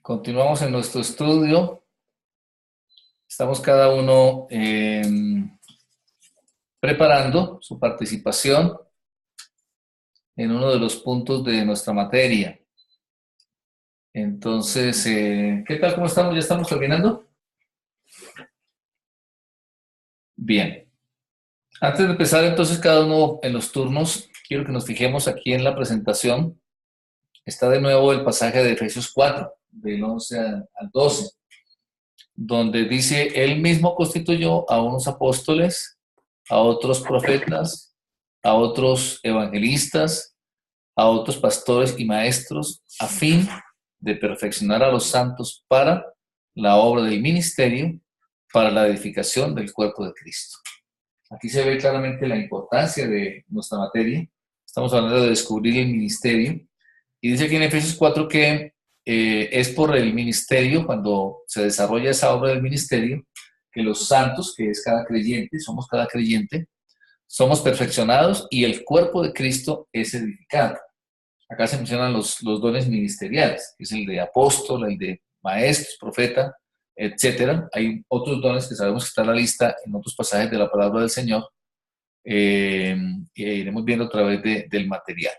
Continuamos en nuestro estudio. Estamos cada uno preparando su participación en uno de los puntos de nuestra materia. Entonces, ¿qué tal? ¿Cómo estamos? ¿Ya estamos terminando? Bien. Antes de empezar, entonces, cada uno en los turnos, quiero que nos fijemos aquí en la presentación. Está de nuevo el pasaje de Efesios 4, del 11 al 12, donde dice, Él mismo constituyó a unos apóstoles, a otros profetas, a otros evangelistas, a otros pastores y maestros, a fin de perfeccionar a los santos para la obra del ministerio, para la edificación del cuerpo de Cristo. Aquí se ve claramente la importancia de nuestra materia. Estamos hablando de descubrir el ministerio. Y dice aquí en Efesios 4 que es por el ministerio, cuando se desarrolla esa obra del ministerio, que los santos, que es cada creyente, somos cada creyente, somos perfeccionados y el cuerpo de Cristo es edificado. Acá se mencionan los dones ministeriales, que es el de apóstol, el de maestro, profeta, etcétera. Hay otros dones que sabemos que está en la lista en otros pasajes de la palabra del Señor. Iremos viendo a través del material.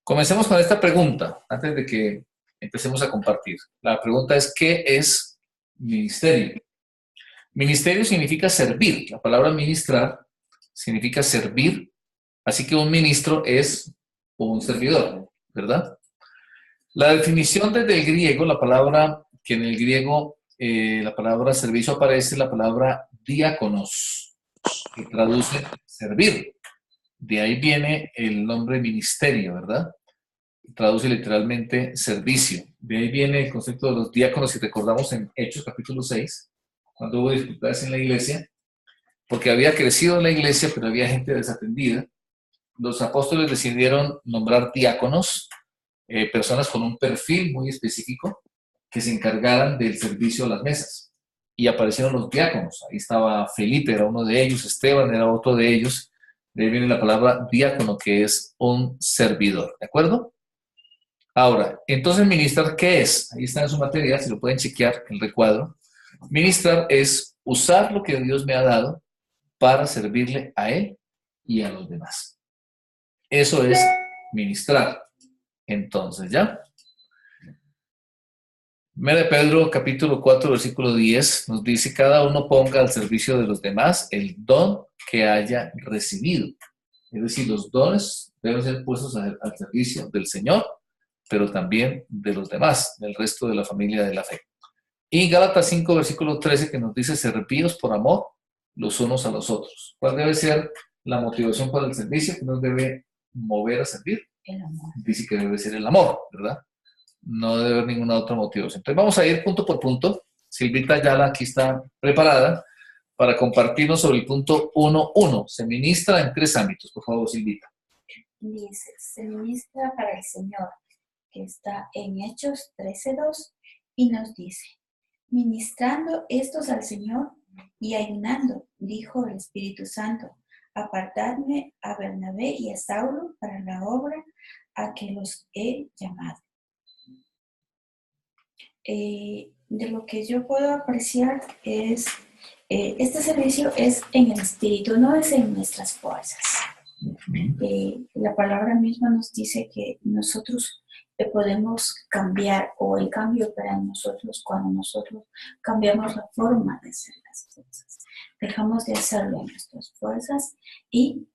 Comencemos con esta pregunta, antes de que empecemos a compartir. La pregunta es, ¿qué es ministerio? Ministerio significa servir. La palabra ministrar significa servir. Así que un ministro es un servidor, ¿verdad? La definición desde el griego, la palabra que en el griego, la palabra servicio aparece, la palabra diáconos, que traduce servir. De ahí viene el nombre ministerio, ¿verdad? Traduce literalmente servicio. De ahí viene el concepto de los diáconos, si recordamos en Hechos capítulo 6, cuando hubo dificultades en la iglesia, porque había crecido en la iglesia, pero había gente desatendida. Los apóstoles decidieron nombrar diáconos, personas con un perfil muy específico, que se encargaran del servicio a las mesas. Y aparecieron los diáconos. Ahí estaba Felipe, era uno de ellos, Esteban era otro de ellos. De ahí viene la palabra diácono, que es un servidor, ¿de acuerdo? Ahora, entonces, ministrar, ¿qué es? Ahí está en su material, si lo pueden chequear, el recuadro. Ministrar es usar lo que Dios me ha dado para servirle a Él y a los demás. Eso es ministrar. Entonces, ¿ya? Primera de Pedro, capítulo 4, versículo 10, nos dice, cada uno ponga al servicio de los demás el don que haya recibido. Es decir, los dones deben ser puestos al servicio del Señor, pero también de los demás, del resto de la familia de la fe. Y Gálatas 5, versículo 13, que nos dice, servíos por amor los unos a los otros. ¿Cuál debe ser la motivación para el servicio? ¿Qué nos debe mover a servir? El amor. Dice que debe ser el amor, ¿verdad? No debe haber ninguna otra motivación. Entonces vamos a ir punto por punto. Silvita Ayala aquí está preparada para compartirnos sobre el punto 1.1. Se ministra en 3 ámbitos. Por favor, Silvita. Dice, se ministra para el Señor, que está en Hechos 13:2, y nos dice, ministrando estos al Señor y ayunando, dijo el Espíritu Santo, apartadme a Bernabé y a Saulo para la obra a que los he llamado. De lo que yo puedo apreciar es, este servicio es en el Espíritu, no es en nuestras fuerzas. La palabra misma nos dice que nosotros podemos cambiar, o el cambio para nosotros cuando nosotros cambiamos la forma de hacer las cosas. Dejamos de hacerlo en nuestras fuerzas y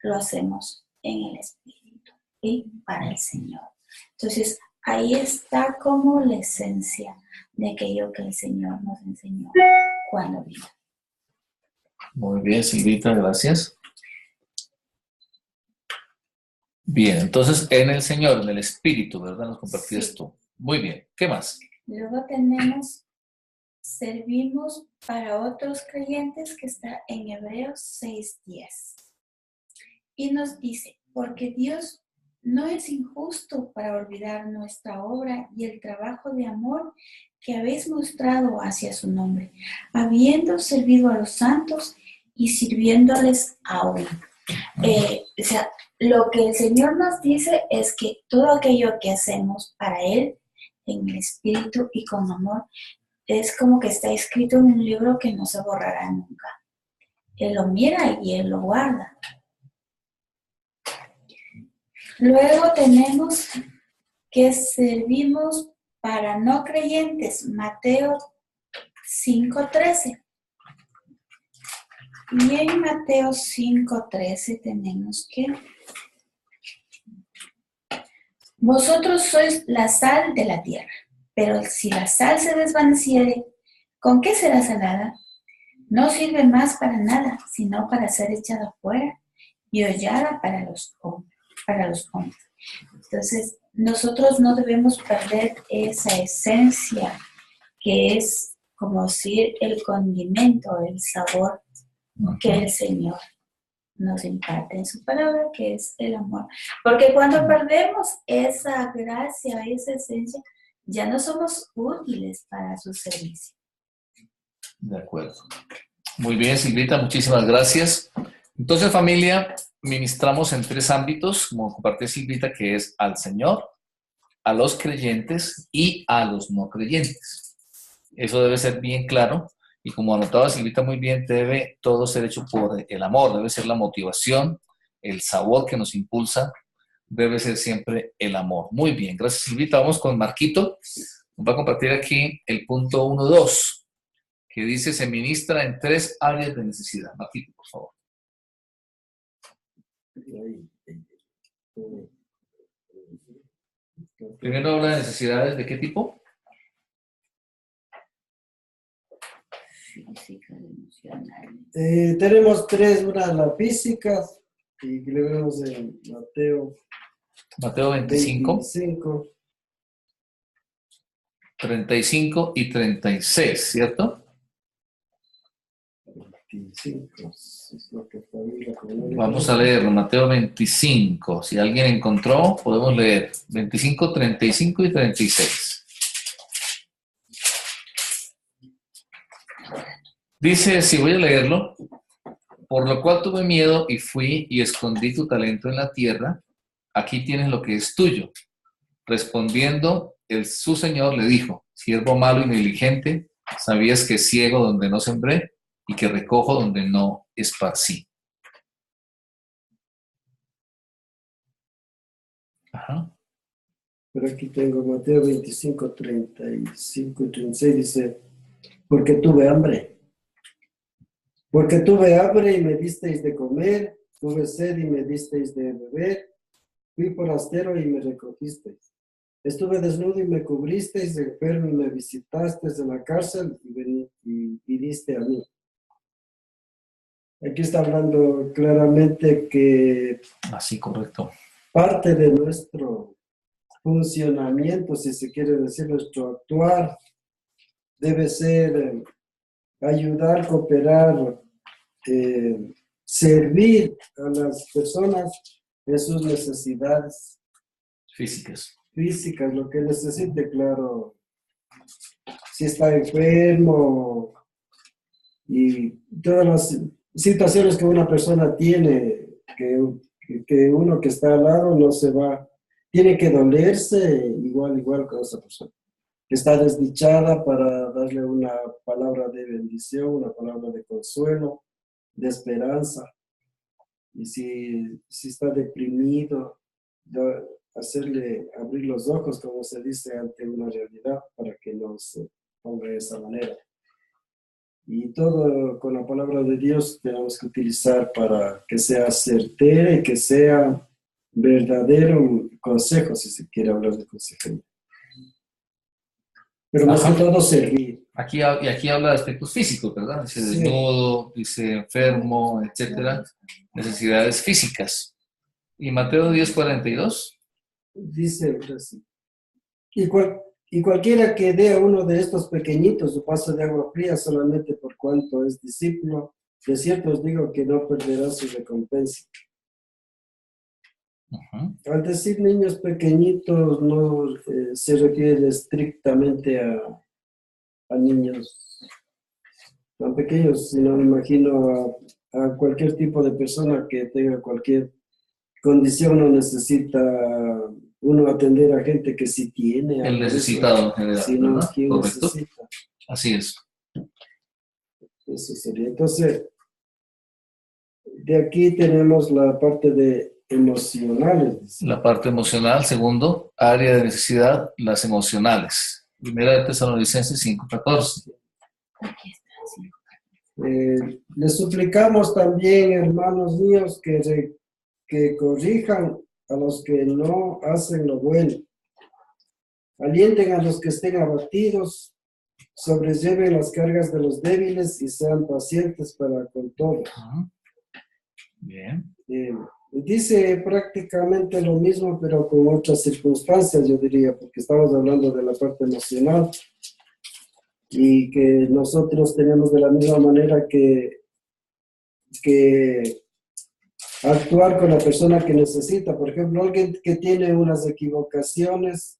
lo hacemos en el Espíritu y para el Señor. Entonces, ahí está como la esencia de aquello que el Señor nos enseñó cuando vino. Muy bien, Silvita, gracias. Bien, entonces en el Señor, en el Espíritu, ¿verdad? Nos compartías Sí. tú. Muy bien, ¿qué más? Luego tenemos, servimos para otros creyentes, que está en Hebreos 6:10. Y nos dice, porque Dios no es injusto para olvidar nuestra obra y el trabajo de amor que habéis mostrado hacia su nombre, habiendo servido a los santos y sirviéndoles aún. O sea, lo que el Señor nos dice es que todo aquello que hacemos para Él en el espíritu y con amor, es como que está escrito en un libro que no se borrará nunca. Él lo mira y Él lo guarda. Luego tenemos que servimos para no creyentes, Mateo 5:13. Y en Mateo 5:13 tenemos que vosotros sois la sal de la tierra, pero si la sal se desvaneciere, ¿con qué será salada? No sirve más para nada, sino para ser echada fuera y hollada para los hombres. Entonces, nosotros no debemos perder esa esencia que es como decir el condimento, el sabor que el Señor nos imparte en su palabra, que es el amor. Porque cuando perdemos esa gracia, esa esencia, ya no somos útiles para su servicio. De acuerdo. Muy bien, Silvita, muchísimas gracias. Entonces, familia, ministramos en 3 ámbitos, como compartió Silvita, que es al Señor, a los creyentes y a los no creyentes. Eso debe ser bien claro. Y como anotaba Silvita muy bien, debe todo ser hecho por el amor, debe ser la motivación, el sabor que nos impulsa, debe ser siempre el amor. Muy bien, gracias Silvita. Vamos con Marquito. Nos va a compartir aquí el punto 1.2, que dice se ministra en 3 áreas de necesidad. Marquito, por favor. Primero habla de necesidades, ¿de qué tipo? Física, emocional. Tenemos 3, una la física, y que le vemos en Mateo 25, 35 y 36, ¿cierto? 25, es lo que familia, Vamos a leer Mateo 25. Si alguien encontró, podemos leer 25, 35 y 36. Dice, si voy a leerlo, por lo cual tuve miedo y fui y escondí tu talento en la tierra, aquí tienes lo que es tuyo. Respondiendo, su señor le dijo, siervo malo y negligente, sabías que ciego donde no sembré y que recojo donde no esparcí. Ajá. Pero aquí tengo Mateo 25, 35 y 36, dice, porque tuve hambre y me disteis de comer, tuve sed y me disteis de beber, fui forastero y me recogisteis. Estuve desnudo y me cubristeis, enfermo y me visitasteis en la cárcel y viniste a mí. Aquí está hablando claramente que Así, correcto. parte de nuestro funcionamiento, si se quiere decir, nuestro actuar, debe ser ayudar, cooperar, servir a las personas en sus necesidades Físicas. Lo que necesite, claro. Si está enfermo y todas las situaciones que una persona tiene, que uno que está al lado no se va, tiene que dolerse igual con esa persona. Que está desdichada para darle una palabra de bendición, una palabra de consuelo, de esperanza. Y si está deprimido, hacerle abrir los ojos, como se dice, ante una realidad para que no se ponga de esa manera. Y todo con la palabra de Dios tenemos que utilizar para que sea certera y que sea verdadero consejo, si se quiere hablar de consejería. Pero más que todo servir. Aquí habla de aspectos físicos, ¿verdad? Dice Sí. desnudo, dice enfermo, etcétera. Necesidades físicas. ¿Y Mateo 10:42? Dice así. Y cualquiera que dé a uno de estos pequeñitos su vaso de agua fría solamente por cuanto es discípulo, de cierto os digo que no perderá su recompensa. Uh-huh. Al decir niños pequeñitos no se refiere estrictamente a niños tan pequeños, sino me imagino a cualquier tipo de persona que tenga cualquier condición o necesita uno atender a gente que sí tiene. El algo de eso. necesitado en general, Si no, ¿verdad? ¿quién Correcto. necesita? Así es. Eso sería. Entonces, de aquí tenemos la parte de emocionales. La parte emocional. Segundo, área de necesidad, las emocionales. Primera de Tesalonicenses 5:14. Aquí está, sí. Les suplicamos también, hermanos míos, que corrijan a los que no hacen lo bueno. Alienten a los que estén abatidos, sobrelleven las cargas de los débiles y sean pacientes para con todos. Bien. Dice prácticamente lo mismo, pero con otras circunstancias, yo diría, porque estamos hablando de la parte emocional y que nosotros tenemos de la misma manera que actuar con la persona que necesita. Por ejemplo, alguien que tiene unas equivocaciones,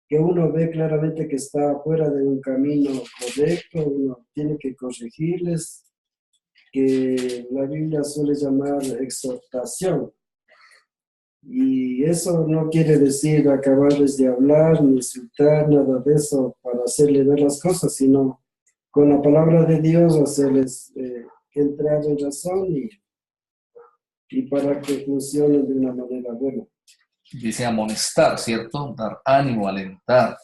que uno ve claramente que está fuera de un camino correcto, uno tiene que corregirles, que la Biblia suele llamar exhortación. Y eso no quiere decir acabarles de hablar, ni insultar, nada de eso para hacerle ver las cosas, sino con la palabra de Dios hacerles entrar en razón y para que funcionen de una manera buena. Dice amonestar, ¿cierto? Dar ánimo, alentar,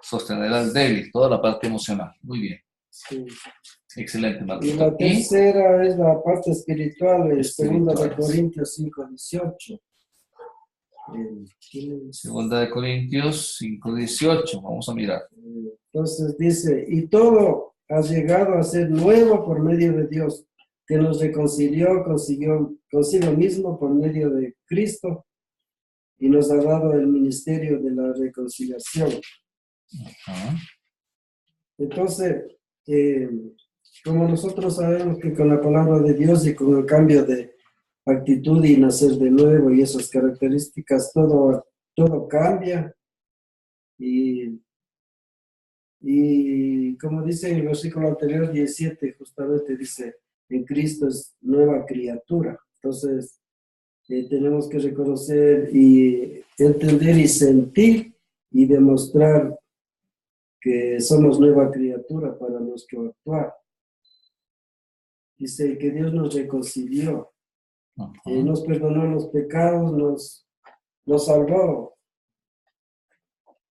sostener al débil, toda la parte emocional. Muy bien. Sí. Excelente, Y Marquito. la tercera es la parte espiritual, segunda de Espirituales. Corintios 5:18. Segunda de Corintios 5:18. Vamos a mirar. Entonces dice, y todo ha llegado a ser nuevo por medio de Dios, que nos reconcilió consigo mismo por medio de Cristo y nos ha dado el ministerio de la reconciliación. Ajá. Entonces, como nosotros sabemos que con la palabra de Dios y con el cambio de actitud y nacer de nuevo y esas características, todo cambia. Y como dice en el versículo anterior, 17, justamente dice, en Cristo es nueva criatura. Entonces, tenemos que reconocer y entender y sentir y demostrar que somos nueva criatura para nuestro actuar. Dice que Dios nos reconcilió, nos perdonó los pecados, nos salvó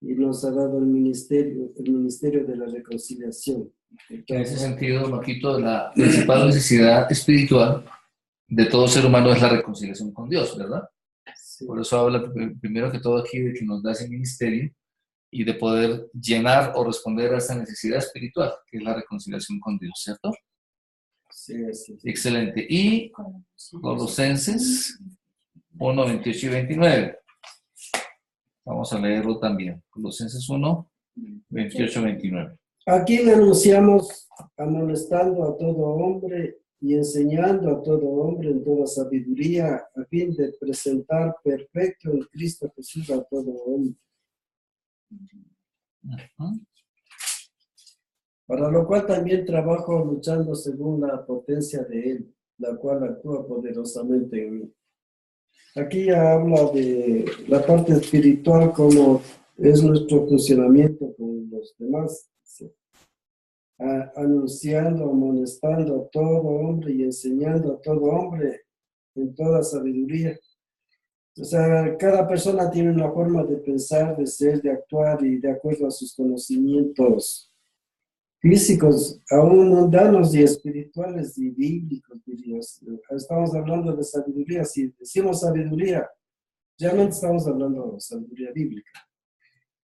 y nos ha dado el ministerio de la reconciliación. En ese sentido, Marquito, la principal necesidad espiritual de todo ser humano es la reconciliación con Dios, ¿verdad? Sí. Por eso habla primero que todo aquí de que nos da ese ministerio y de poder llenar o responder a esa necesidad espiritual, que es la reconciliación con Dios, ¿cierto? Sí, sí. Excelente. Y Colosenses 1, 28 y 29. Vamos a leerlo también. Colosenses 1, 28 y 29. A quien anunciamos amonestando a todo hombre y enseñando a todo hombre en toda sabiduría, a fin de presentar perfecto en Cristo Jesús a todo hombre. Para lo cual también trabajo luchando según la potencia de Él, la cual actúa poderosamente en mí. Aquí ya habla de la parte espiritual, como es nuestro funcionamiento con los demás. Anunciando, amonestando a todo hombre y enseñando a todo hombre en toda sabiduría. O sea, cada persona tiene una forma de pensar, de ser, de actuar y de acuerdo a sus conocimientos físicos, aún mundanos y espirituales y bíblicos, dirías. Estamos hablando de sabiduría. Si decimos sabiduría, realmente estamos hablando de sabiduría bíblica.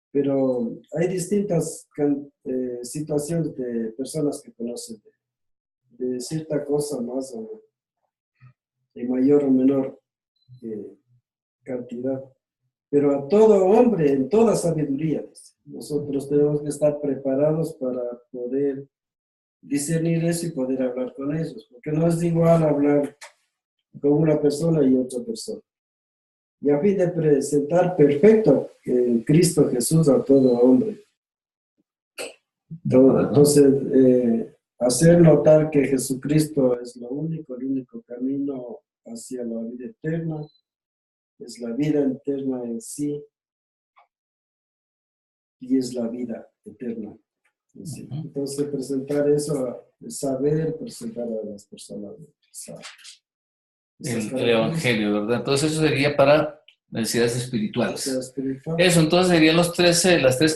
Pero hay distintas situaciones de personas que conocen de cierta cosa más o en mayor o menor cantidad. Pero a todo hombre, en toda sabiduría, nosotros tenemos que estar preparados para poder discernir eso y poder hablar con ellos. Porque no es igual hablar con una persona y otra persona. Y a fin de presentar perfecto en Cristo Jesús a todo hombre. Entonces, hacer notar que Jesucristo es el único camino hacia la vida eterna es la vida eterna en sí y es la vida eterna en sí. Entonces, presentar eso, saber presentar a las personas el Evangelio, ¿verdad? Entonces eso sería para necesidades espirituales. espiritual. Eso, entonces serían las tres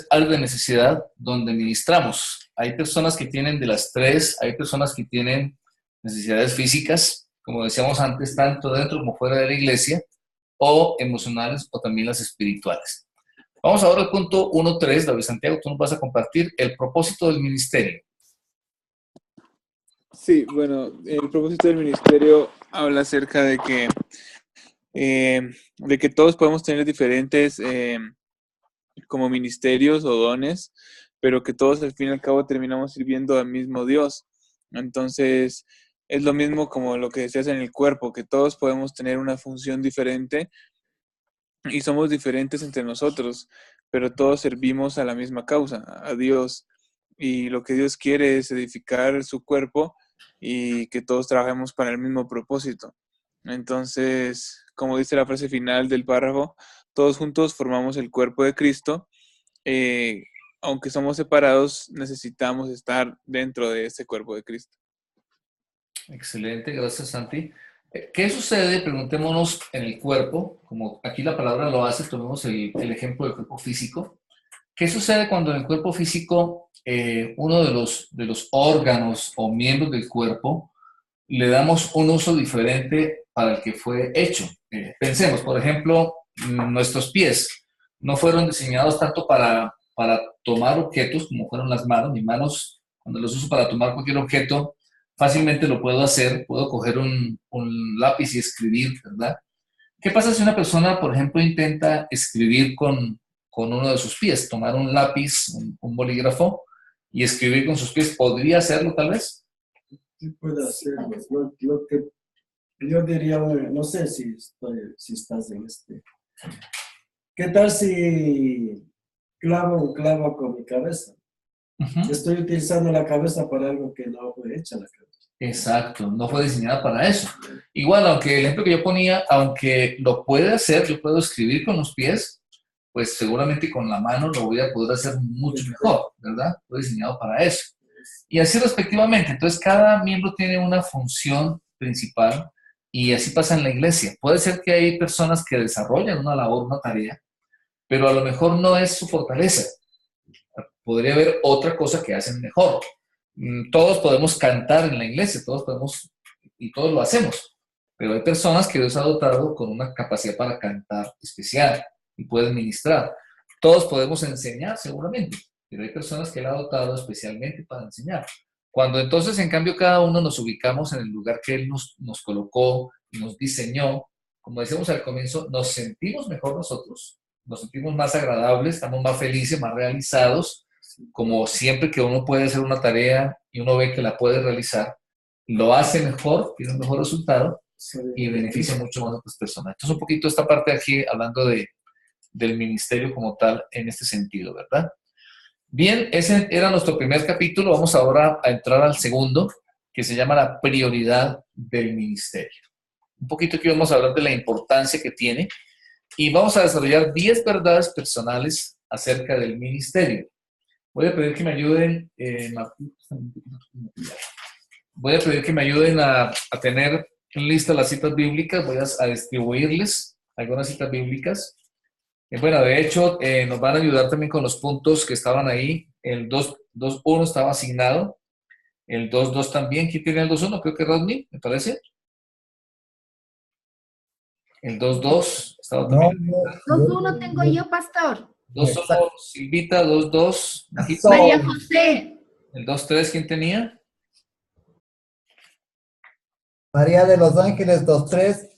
áreas de necesidad donde ministramos. Hay personas que tienen de las tres, hay personas que tienen necesidades físicas, como decíamos antes, tanto dentro como fuera de la iglesia, o emocionales, o también las espirituales. Vamos ahora al punto 1.3, David Santiago, tú nos vas a compartir el propósito del ministerio. Sí, bueno, el propósito del ministerio habla acerca de que todos podemos tener diferentes como ministerios o dones, pero que todos al fin y al cabo terminamos sirviendo al mismo Dios. Entonces, es lo mismo como lo que decías en el cuerpo, que todos podemos tener una función diferente y somos diferentes entre nosotros, pero todos servimos a la misma causa, a Dios. Y lo que Dios quiere es edificar su cuerpo y que todos trabajemos para el mismo propósito. Entonces, como dice la frase final del párrafo, todos juntos formamos el cuerpo de Cristo. Aunque somos separados, necesitamos estar dentro de ese cuerpo de Cristo. Excelente, gracias Santi. ¿Qué sucede? Preguntémonos en el cuerpo, como aquí la palabra lo hace, tomemos el ejemplo del cuerpo físico. ¿Qué sucede cuando en el cuerpo físico uno de los órganos o miembros del cuerpo le damos un uso diferente para el que fue hecho? Pensemos, por ejemplo, nuestros pies no fueron diseñados tanto para tomar objetos como fueron las manos. Mis manos, cuando los uso para tomar cualquier objeto, fácilmente lo puedo hacer, puedo coger un lápiz y escribir, ¿verdad? ¿Qué pasa si una persona, por ejemplo, intenta escribir con uno de sus pies, tomar un lápiz, un bolígrafo y escribir con sus pies? ¿Podría hacerlo tal vez? Sí puede hacerlo. Lo que yo diría, no sé si estás en este. ¿Qué tal si clavo un clavo con mi cabeza? Estoy utilizando la cabeza para algo que no fue hecha la cabeza. Exacto, no fue diseñada para eso. Igual, aunque el ejemplo que yo ponía, aunque lo puede hacer, yo puedo escribir con los pies, pues seguramente con la mano lo voy a poder hacer mucho mejor, ¿verdad? Fue diseñado para eso. Y así respectivamente. Entonces, cada miembro tiene una función principal y así pasa en la iglesia. Puede ser que hay personas que desarrollan una labor, una tarea, pero a lo mejor no es su fortaleza. Podría haber otra cosa que hacen mejor. Todos podemos cantar en la iglesia, todos podemos y todos lo hacemos, pero hay personas que Dios ha dotado con una capacidad para cantar especial y pueden ministrar. Todos podemos enseñar seguramente, pero hay personas que Él ha dotado especialmente para enseñar. Cuando entonces, en cambio, cada uno nos ubicamos en el lugar que Él nos colocó y nos diseñó, como decíamos al comienzo, nos sentimos mejor nosotros, nos sentimos más agradables, estamos más felices, más realizados, como siempre que uno puede hacer una tarea y uno ve que la puede realizar, lo hace mejor, tiene un mejor resultado y beneficia mucho más a otras personas. Entonces, un poquito esta parte aquí, hablando del ministerio como tal, en este sentido, ¿verdad? Bien, ese era nuestro primer capítulo. Vamos ahora a entrar al segundo, que se llama la prioridad del ministerio. Un poquito aquí vamos a hablar de la importancia que tiene y vamos a desarrollar 10 verdades personales acerca del ministerio. Voy a pedir que me ayuden, a tener en lista las citas bíblicas. Voy a distribuirles algunas citas bíblicas. Bueno, de hecho, nos van a ayudar también con los puntos que estaban ahí. El 2.1 estaba asignado. El 2.2 también. ¿Quién tiene el 2.1? Creo que Rodney, me parece. El 2.2 estaba también. 2.1 tengo yo, pastor. 2.1, Silvita. 2.2, María José. El 2.3, ¿quién tenía? María de los Ángeles 2.3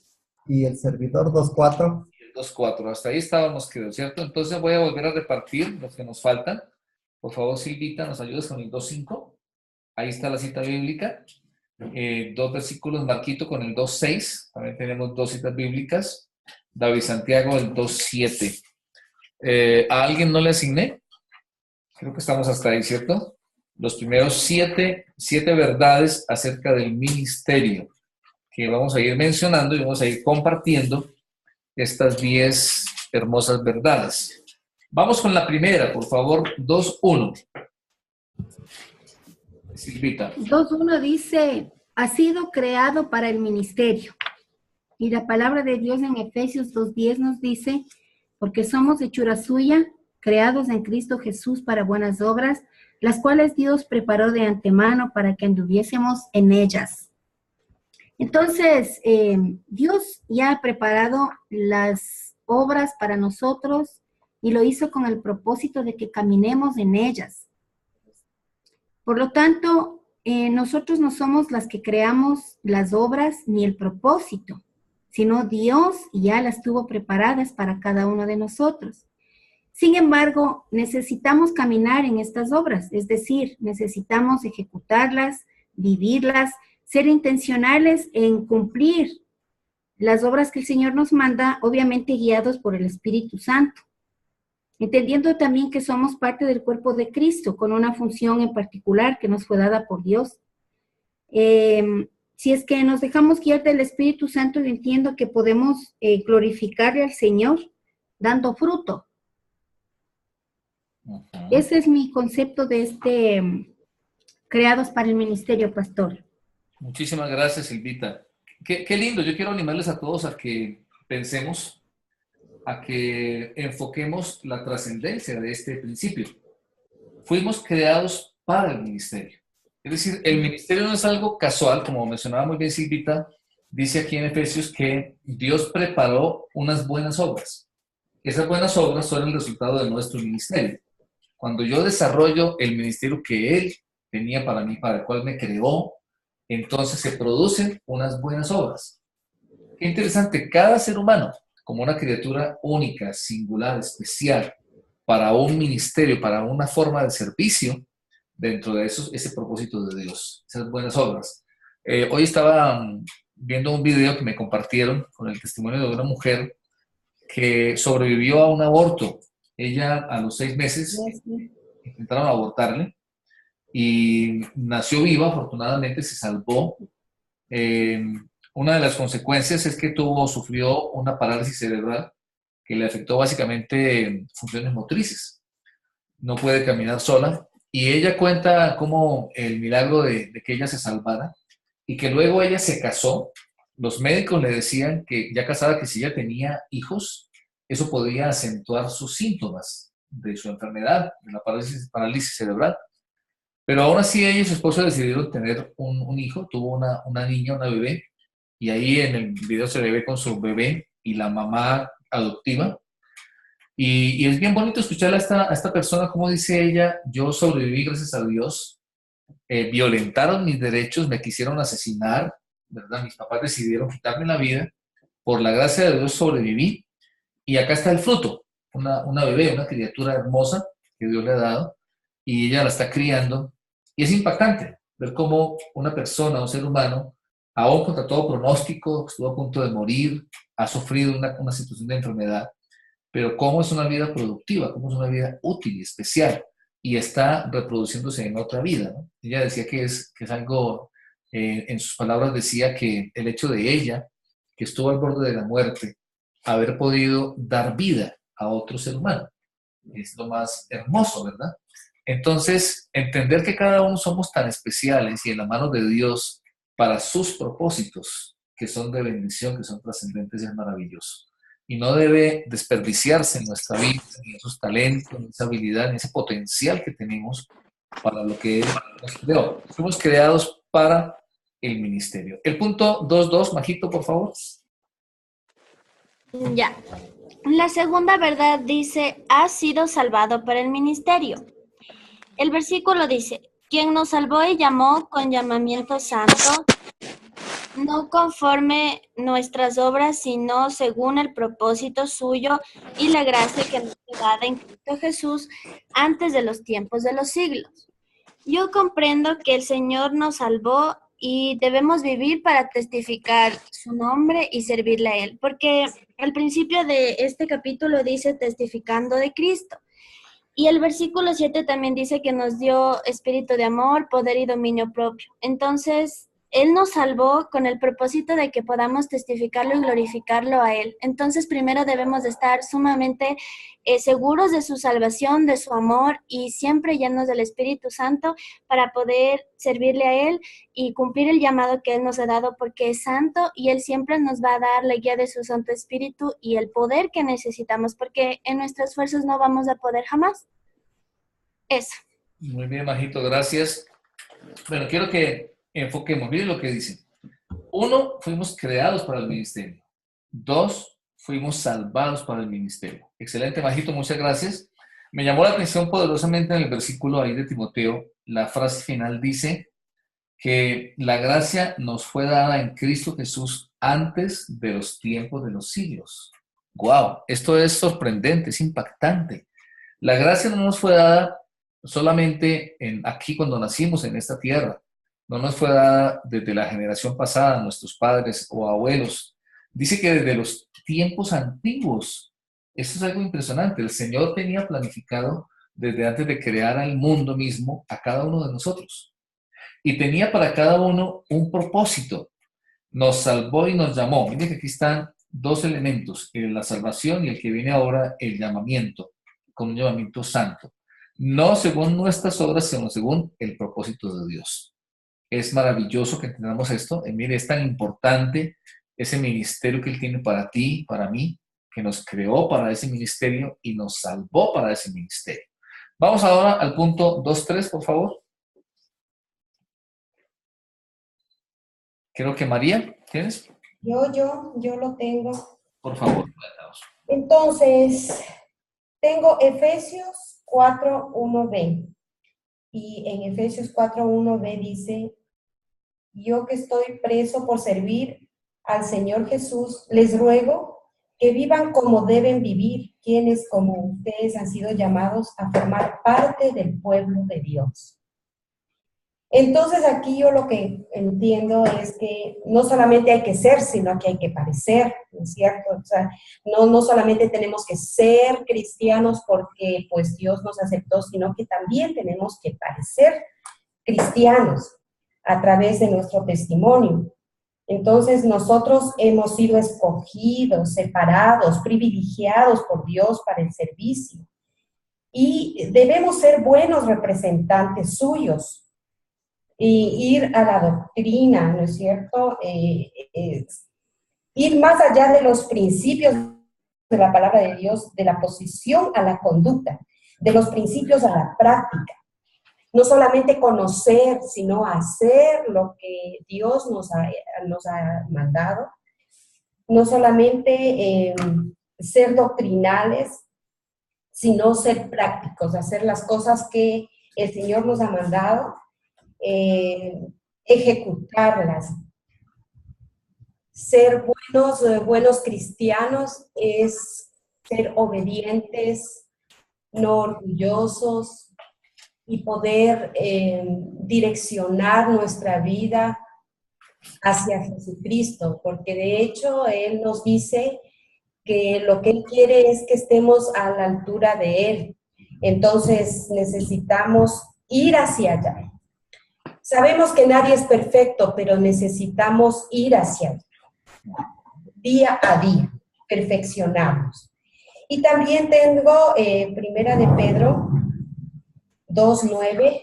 y el servidor 2.4. Y el 2.4, hasta ahí estábamos, creo, ¿cierto? Entonces voy a volver a repartir los que nos faltan. Por favor, Silvita, ¿nos ayudas con el 2.5? Ahí está la cita bíblica. 2 versículos, Marquito con el 2.6. También tenemos 2 citas bíblicas. David Santiago, el 2.7. ¿A alguien no le asigné? Creo que estamos hasta ahí, ¿cierto? Los primeros 7 verdades acerca del ministerio que vamos a ir mencionando y vamos a ir compartiendo estas 10 hermosas verdades. Vamos con la primera, por favor, 2.1. Silvita. 2.1 dice, ha sido creado para el ministerio. Y la palabra de Dios en Efesios 2.10 nos dice, porque somos hechura suya, creados en Cristo Jesús para buenas obras, las cuales Dios preparó de antemano para que anduviésemos en ellas. Entonces, Dios ya ha preparado las obras para nosotros y lo hizo con el propósito de que caminemos en ellas. Por lo tanto, nosotros no somos las que creamos las obras ni el propósito, sino Dios ya las tuvo preparadas para cada uno de nosotros. Sin embargo, necesitamos caminar en estas obras, es decir, necesitamos ejecutarlas, vivirlas, ser intencionales en cumplir las obras que el Señor nos manda, obviamente guiados por el Espíritu Santo. Entendiendo también que somos parte del cuerpo de Cristo, con una función en particular que nos fue dada por Dios. Si es que nos dejamos guiar del Espíritu Santo, yo entiendo que podemos glorificarle al Señor dando fruto. Uh-huh. Ese es mi concepto de creados para el ministerio, pastor. Muchísimas gracias, Silvita. Qué lindo. Yo quiero animarles a todos a que pensemos, a que enfoquemos la trascendencia de este principio. Fuimos creados para el ministerio. Es decir, el ministerio no es algo casual, como mencionaba muy bien Silvita, dice aquí en Efesios que Dios preparó unas buenas obras. Esas buenas obras son el resultado de nuestro ministerio. Cuando yo desarrollo el ministerio que Él tenía para mí, para el cual me creó, entonces se producen unas buenas obras. Qué interesante, cada ser humano, como una criatura única, singular, especial, para un ministerio, para una forma de servicio, dentro de eso, ese propósito de Dios, esas buenas obras. Hoy estaba viendo un video que me compartieron con el testimonio de una mujer que sobrevivió a un aborto. Ella a los 6 meses intentaron abortarle y nació viva, afortunadamente se salvó. Una de las consecuencias es que sufrió una parálisis cerebral que le afectó básicamente funciones motrices. No puede caminar sola y ella cuenta como el milagro de que ella se salvara y que luego ella se casó. Los médicos le decían que ya casada, que si ella tenía hijos, eso podía acentuar sus síntomas de su enfermedad, de la parálisis cerebral. Pero aún así ella y su esposo decidieron tener un hijo, tuvo una niña, una bebé, y ahí en el video se le ve con su bebé y la mamá adoptiva. Y es bien bonito escuchar a esta persona, como dice ella, yo sobreviví gracias a Dios, violentaron mis derechos, me quisieron asesinar, ¿verdad? Mis papás decidieron quitarme la vida, por la gracia de Dios sobreviví, y acá está el fruto, una bebé, una criatura hermosa que Dios le ha dado, y ella la está criando, y es impactante ver cómo una persona, un ser humano, aún contra todo pronóstico, estuvo a punto de morir, ha sufrido una situación de enfermedad, pero cómo es una vida productiva, cómo es una vida útil y especial, y está reproduciéndose en otra vida, ¿no? Ella decía que es algo, en sus palabras decía que el hecho de ella, que estuvo al borde de la muerte, haber podido dar vida a otro ser humano, es lo más hermoso, ¿verdad? Entonces, entender que cada uno somos tan especiales y en la mano de Dios para sus propósitos, que son de bendición, que son trascendentes, es maravilloso. Y no debe desperdiciarse en nuestra vida, ni esos talentos, ni esa habilidad, ni ese potencial que tenemos para lo que Él nos creó. Fuimos creados para el ministerio. El punto 2.2, Majito, por favor. Ya. La segunda verdad dice, has sido salvado para el ministerio. El versículo dice, quien nos salvó y llamó con llamamiento santo, no conforme nuestras obras, sino según el propósito suyo y la gracia que nos fue dada en Cristo Jesús antes de los tiempos de los siglos. Yo comprendo que el Señor nos salvó y debemos vivir para testificar su nombre y servirle a Él, porque al principio de este capítulo dice testificando de Cristo. Y el versículo 7 también dice que nos dio espíritu de amor, poder y dominio propio. Entonces, Él nos salvó con el propósito de que podamos testificarlo y glorificarlo a Él. Entonces, primero debemos de estar sumamente seguros de su salvación, de su amor y siempre llenos del Espíritu Santo para poder servirle a Él y cumplir el llamado que Él nos ha dado, porque es santo y Él siempre nos va a dar la guía de su Santo Espíritu y el poder que necesitamos, porque en nuestras fuerzas no vamos a poder jamás. Eso. Muy bien, Majito, gracias. Bueno, quiero que enfoquemos. Miren lo que dice. 1, fuimos creados para el ministerio. 2, fuimos salvados para el ministerio. Excelente, Majito, muchas gracias. Me llamó la atención poderosamente en el versículo ahí de Timoteo. La frase final dice que la gracia nos fue dada en Cristo Jesús antes de los tiempos de los siglos. ¡Wow! Esto es sorprendente, es impactante. La gracia no nos fue dada solamente aquí cuando nacimos en esta tierra. No nos fue dada desde la generación pasada, nuestros padres o abuelos. Dice que desde los tiempos antiguos. Esto es algo impresionante. El Señor tenía planificado desde antes de crear al mundo mismo a cada uno de nosotros. Y tenía para cada uno un propósito. Nos salvó y nos llamó. Miren que aquí están 2 elementos, la salvación y el que viene ahora, el llamamiento, con un llamamiento santo. No según nuestras obras, sino según el propósito de Dios. Es maravilloso que entendamos esto. Mire, es tan importante ese ministerio que Él tiene para ti, para mí, que nos creó para ese ministerio y nos salvó para ese ministerio. Vamos ahora al punto 2.3, por favor. Creo que María, ¿tienes? Yo lo tengo. Por favor. Entonces, tengo Efesios 4:1b. Y en Efesios 4:1b dice: yo que estoy preso por servir al Señor Jesús, les ruego que vivan como deben vivir, quienes como ustedes han sido llamados a formar parte del pueblo de Dios. Entonces aquí yo lo que entiendo es que no solamente hay que ser, sino que hay que parecer, ¿no es cierto? O sea, no solamente tenemos que ser cristianos porque pues Dios nos aceptó, sino que también tenemos que parecer cristianos a través de nuestro testimonio. Entonces nosotros hemos sido escogidos, separados, privilegiados por Dios para el servicio. Y debemos ser buenos representantes suyos. Y ir a la doctrina, ¿no es cierto? Ir más allá de los principios de la palabra de Dios, de la posición a la conducta, de los principios a la práctica. No solamente conocer, sino hacer lo que Dios nos ha mandado. No solamente ser doctrinales, sino ser prácticos, hacer las cosas que el Señor nos ha mandado. Ejecutarlas. Ser buenos cristianos es ser obedientes, no orgullosos y poder direccionar nuestra vida hacia Jesucristo, porque de hecho Él nos dice que lo que Él quiere es que estemos a la altura de Él. Entonces necesitamos ir hacia allá. Sabemos que nadie es perfecto, pero necesitamos ir hacia allá, día a día, perfeccionarnos. Y también tengo Primera de Pedro 2:9,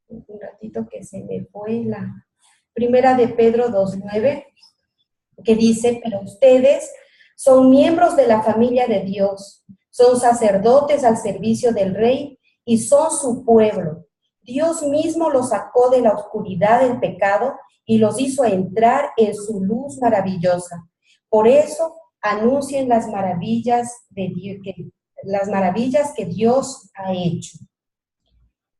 un ratito que se me fue la Primera de Pedro 2:9, que dice: pero ustedes son miembros de la familia de Dios, son sacerdotes al servicio del Rey y son su pueblo. Dios mismo los sacó de la oscuridad del pecado y los hizo entrar en su luz maravillosa. Por eso anuncien las maravillas que Dios ha hecho.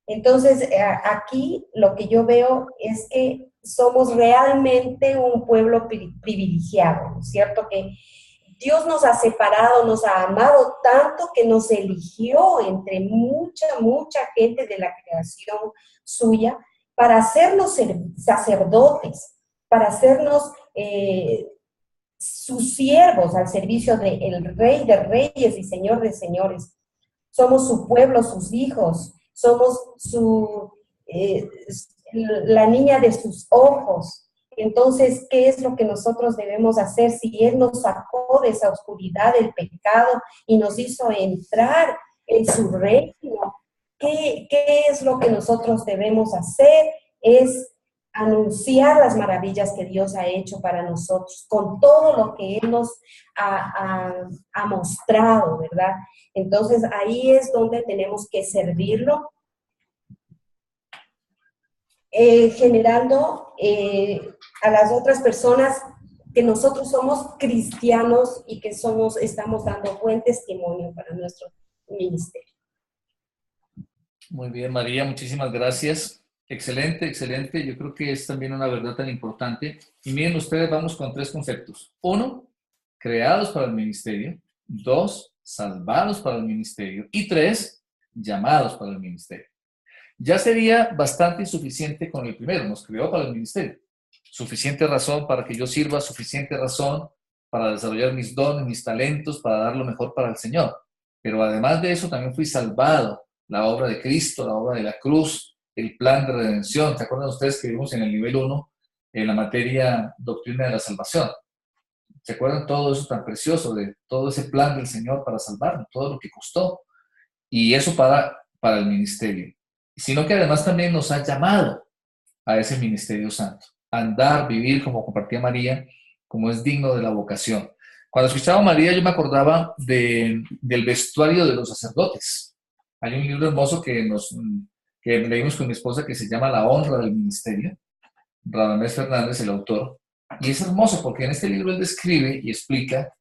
Entonces, aquí lo que yo veo es que somos realmente un pueblo privilegiado, ¿no es cierto? Que Dios nos ha separado, nos ha amado tanto que nos eligió entre mucha gente de la creación suya para hacernos sacerdotes, para hacernos sus siervos al servicio del Rey de Reyes y Señor de Señores. Somos su pueblo, sus hijos, somos la niña de sus ojos. Entonces, ¿qué es lo que nosotros debemos hacer si Él nos sacó de esa oscuridad del pecado y nos hizo entrar en su reino? ¿Qué es lo que nosotros debemos hacer? Es anunciar las maravillas que Dios ha hecho para nosotros, con todo lo que Él nos ha mostrado, ¿verdad? Entonces, ahí es donde tenemos que servirlo, generando a las otras personas que nosotros somos cristianos y que estamos dando buen testimonio para nuestro ministerio. Muy bien, María, muchísimas gracias. Excelente, excelente. Yo creo que es también una verdad tan importante. Y miren ustedes, vamos con 3 conceptos. 1, creados para el ministerio. 2, salvados para el ministerio. Y 3, llamados para el ministerio. Ya sería bastante insuficiente con el primero, nos creó para el ministerio. Suficiente razón para que yo sirva, suficiente razón para desarrollar mis dones, mis talentos, para dar lo mejor para el Señor. Pero además de eso también fui salvado. La obra de Cristo, la obra de la cruz, el plan de redención. ¿Se acuerdan ustedes que vimos en el nivel 1, en la materia doctrina de la salvación? ¿Se acuerdan todo eso tan precioso de todo ese plan del Señor para salvarnos, todo lo que costó? Y eso para el ministerio. Sino que además también nos ha llamado a ese ministerio santo. Andar, vivir, como compartía María, como es digno de la vocación. Cuando escuchaba a María, yo me acordaba del vestuario de los sacerdotes. Hay un libro hermoso que leímos con mi esposa que se llama La honra del ministerio. Radamés Fernández, el autor. Y es hermoso porque en este libro él describe y explica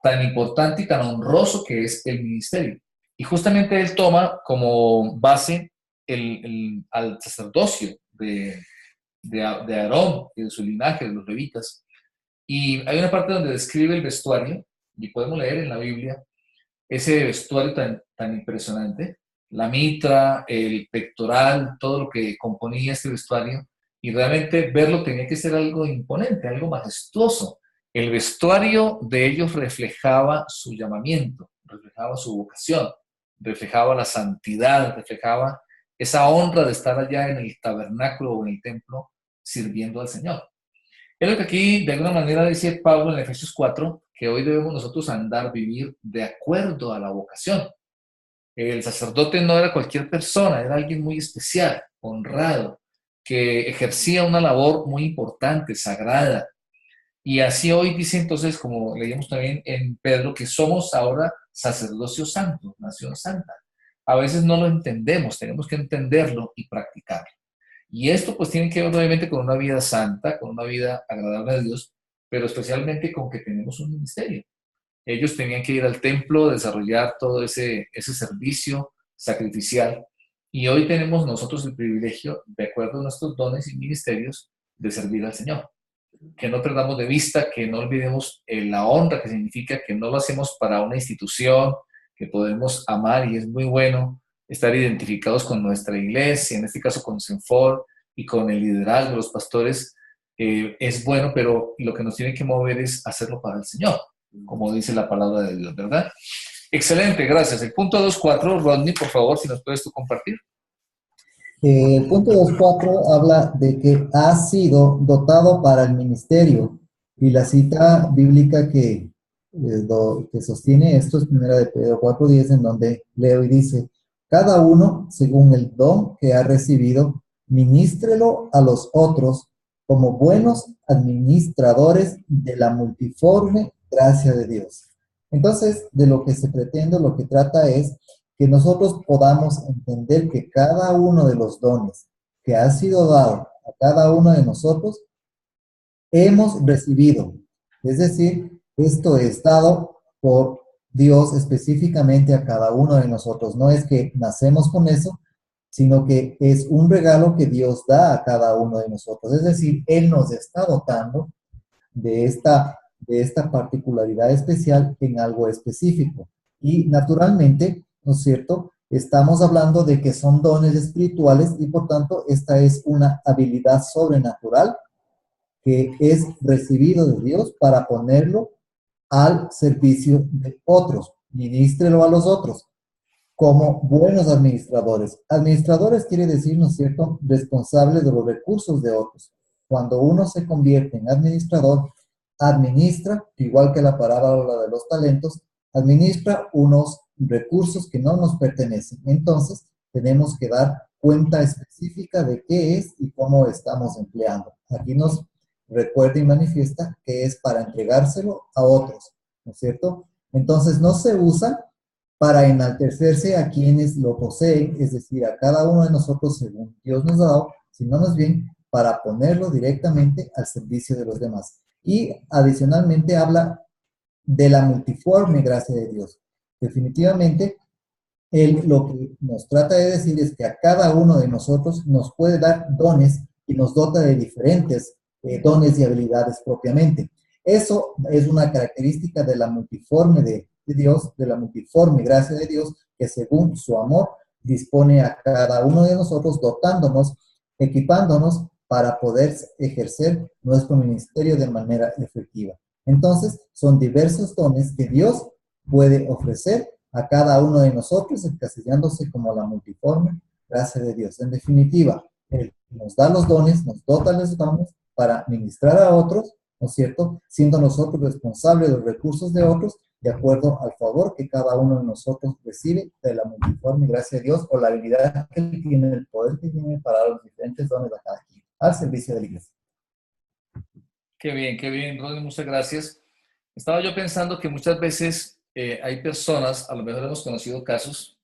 tan importante y tan honroso que es el ministerio. Y justamente él toma como base al sacerdocio de Aarón y de su linaje, de los levitas. Y hay una parte donde describe el vestuario, y podemos leer en la Biblia ese vestuario tan impresionante, la mitra, el pectoral, todo lo que componía este vestuario, y realmente verlo tenía que ser algo imponente, algo majestuoso. El vestuario de ellos reflejaba su llamamiento, reflejaba su vocación, reflejaba la santidad, reflejaba esa honra de estar allá en el tabernáculo o en el templo sirviendo al Señor. Es lo que aquí de alguna manera dice Pablo en Efesios 4, que hoy debemos nosotros andar, vivir de acuerdo a la vocación. El sacerdote no era cualquier persona, era alguien muy especial, honrado, que ejercía una labor muy importante, sagrada. Y así hoy dice entonces, como leíamos también en Pedro, que somos ahora sacerdocio santo, nación santa. A veces no lo entendemos, tenemos que entenderlo y practicarlo. Y esto pues tiene que ver obviamente con una vida santa, con una vida agradable a Dios, pero especialmente con que tenemos un ministerio. Ellos tenían que ir al templo, desarrollar todo ese servicio sacrificial. Y hoy tenemos nosotros el privilegio, de acuerdo a nuestros dones y ministerios, de servir al Señor. Que no perdamos de vista, que no olvidemos la honra que significa que no lo hacemos para una institución que podemos amar y es muy bueno estar identificados con nuestra iglesia, en este caso con Senfor y con el liderazgo de los pastores, es bueno, pero lo que nos tiene que mover es hacerlo para el Señor, como dice la palabra de Dios, ¿verdad? Excelente, gracias. El punto 2.4, Rodney, por favor, si nos puedes tú compartir. El punto 2.4 habla de que ha sido dotado para el ministerio, y la cita bíblica que sostiene esto es 1 de Pedro 4.10, en donde leo y dice: cada uno, según el don que ha recibido, ministrelo a los otros como buenos administradores de la multiforme gracia de Dios. Entonces, de lo que se pretende, lo que trata es que nosotros podamos entender que cada uno de los dones que ha sido dado a cada uno de nosotros, hemos recibido. Es decir, esto es dado por Dios específicamente a cada uno de nosotros. No es que nacemos con eso, sino que es un regalo que Dios da a cada uno de nosotros. Es decir, Él nos está dotando de esta particularidad especial en algo específico. Y naturalmente, ¿no es cierto?, estamos hablando de que son dones espirituales y por tanto esta es una habilidad sobrenatural que es recibido de Dios para ponerlo al servicio de otros. Ministrelo a los otros. como buenos administradores. Administradores quiere decir, ¿no es cierto?, responsables de los recursos de otros. Cuando uno se convierte en administrador, administra, igual que la parábola de los talentos, administra unos recursos que no nos pertenecen. Entonces, tenemos que dar cuenta específica de qué es y cómo estamos empleando. Aquí nos recuerda y manifiesta que es para entregárselo a otros, ¿no es cierto? Entonces, no se usa para enaltecerse a quienes lo poseen, es decir, a cada uno de nosotros según Dios nos ha dado, sino más bien para ponerlo directamente al servicio de los demás. Y adicionalmente habla de la multiforme gracia de Dios. Definitivamente, Él lo que nos trata de decir es que a cada uno de nosotros nos puede dar dones y nos dota de diferentes dones y habilidades propiamente. Eso es una característica de la multiforme de Dios, de la multiforme gracia de Dios, que según su amor dispone a cada uno de nosotros, dotándonos, equipándonos para poder ejercer nuestro ministerio de manera efectiva. Entonces, son diversos dones que Dios puede ofrecer a cada uno de nosotros, encasillándose como la multiforme gracia de Dios. En definitiva, Él nos da los dones, nos dota los dones para ministrar a otros, ¿no es cierto?, siendo nosotros responsables de los recursos de otros, de acuerdo al favor que cada uno de nosotros recibe de la multiforme gracia de Dios, o la habilidad que Él tiene, el poder que tiene para los diferentes dones a cada quien, al servicio de la iglesia. Qué bien, Rodney, muchas gracias. Estaba yo pensando que muchas veces hay personas, a lo mejor hemos conocido casos,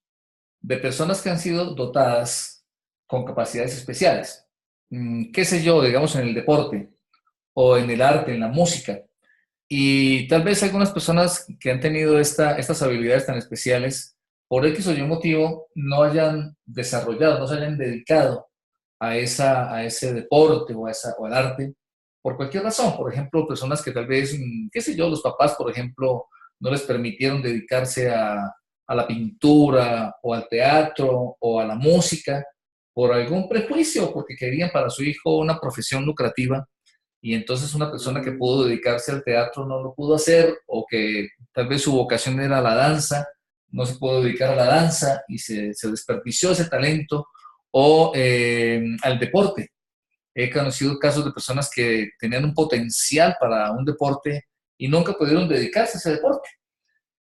de personas que han sido dotadas con capacidades especiales. Qué sé yo, digamos en el deporte o en el arte, en la música. Y tal vez algunas personas que han tenido estas habilidades tan especiales, por X o Y motivo, no hayan desarrollado, no se hayan dedicado a ese deporte o al arte, por cualquier razón. Por ejemplo, personas que tal vez, qué sé yo, los papás, por ejemplo, no les permitieron dedicarse a la pintura o al teatro o a la música por algún prejuicio, porque querían para su hijo una profesión lucrativa y entonces una persona que pudo dedicarse al teatro no lo pudo hacer, o que tal vez su vocación era la danza, no se pudo dedicar a la danza y se desperdició ese talento, o al deporte. He conocido casos de personas que tenían un potencial para un deporte y nunca pudieron dedicarse a ese deporte.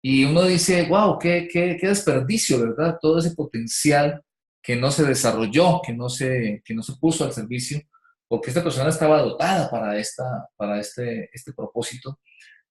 Y uno dice, wow, qué desperdicio, ¿verdad? Todo ese potencial que no se desarrolló, que no se puso al servicio, porque esta persona estaba dotada para este propósito.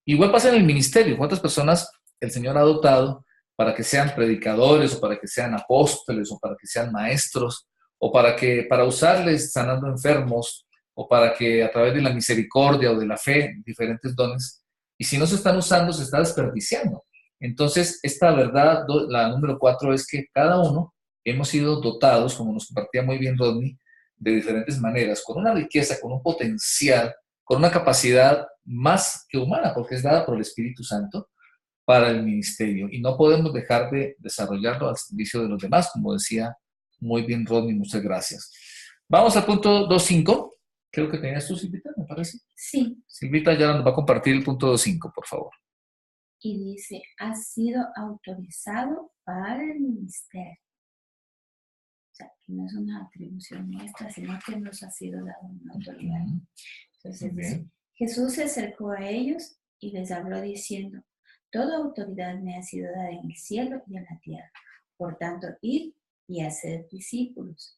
Igual pasa en el ministerio. ¿Cuántas personas el Señor ha dotado para que sean predicadores, o para que sean apóstoles, o para que sean maestros, o para usarles sanando enfermos, o para que a través de la misericordia o de la fe, diferentes dones, y si no se están usando, se está desperdiciando? Entonces, esta verdad, la número 4, es que cada uno hemos sido dotados, como nos compartía muy bien Rodney, de diferentes maneras, con una riqueza, con un potencial, con una capacidad más que humana, porque es dada por el Espíritu Santo para el ministerio. Y no podemos dejar de desarrollarlo al servicio de los demás, como decía muy bien Rodney, muchas gracias. Vamos al punto 2.5. Creo que tenías tú, Silvita, me parece. Sí. Silvita ya nos va a compartir el punto 2.5, por favor. Y dice, ha sido autorizado para el ministerio. O sea, que no es una atribución nuestra, sino que nos ha sido dado una autoridad. Entonces dice, Jesús se acercó a ellos y les habló diciendo, toda autoridad me ha sido dada en el cielo y en la tierra. Por tanto, id y haced discípulos.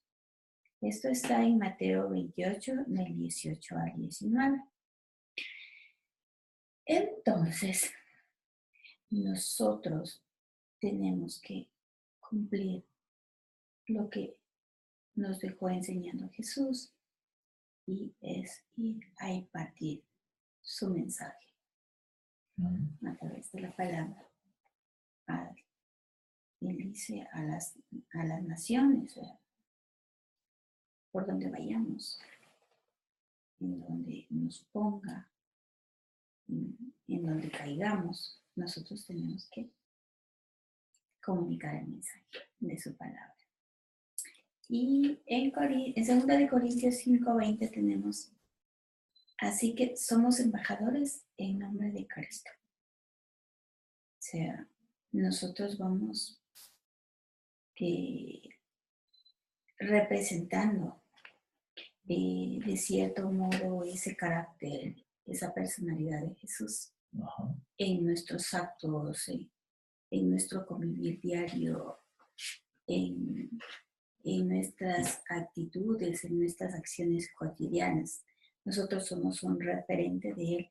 Esto está en Mateo 28, del 18 al 19. Entonces, nosotros tenemos que cumplir lo que nos dejó enseñando Jesús, y es ir a impartir su mensaje a través de la palabra. Y dice a las naciones, por donde vayamos, en donde nos ponga, en donde caigamos, nosotros tenemos que comunicar el mensaje de su palabra. Y en 2 de Corintios 5:20 tenemos, así que somos embajadores en nombre de Cristo. O sea, nosotros vamos representando de cierto modo ese carácter, esa personalidad de Jesús en nuestros actos, en nuestro convivir diario, en nuestras actitudes, en nuestras acciones cotidianas. Nosotros somos un referente de Él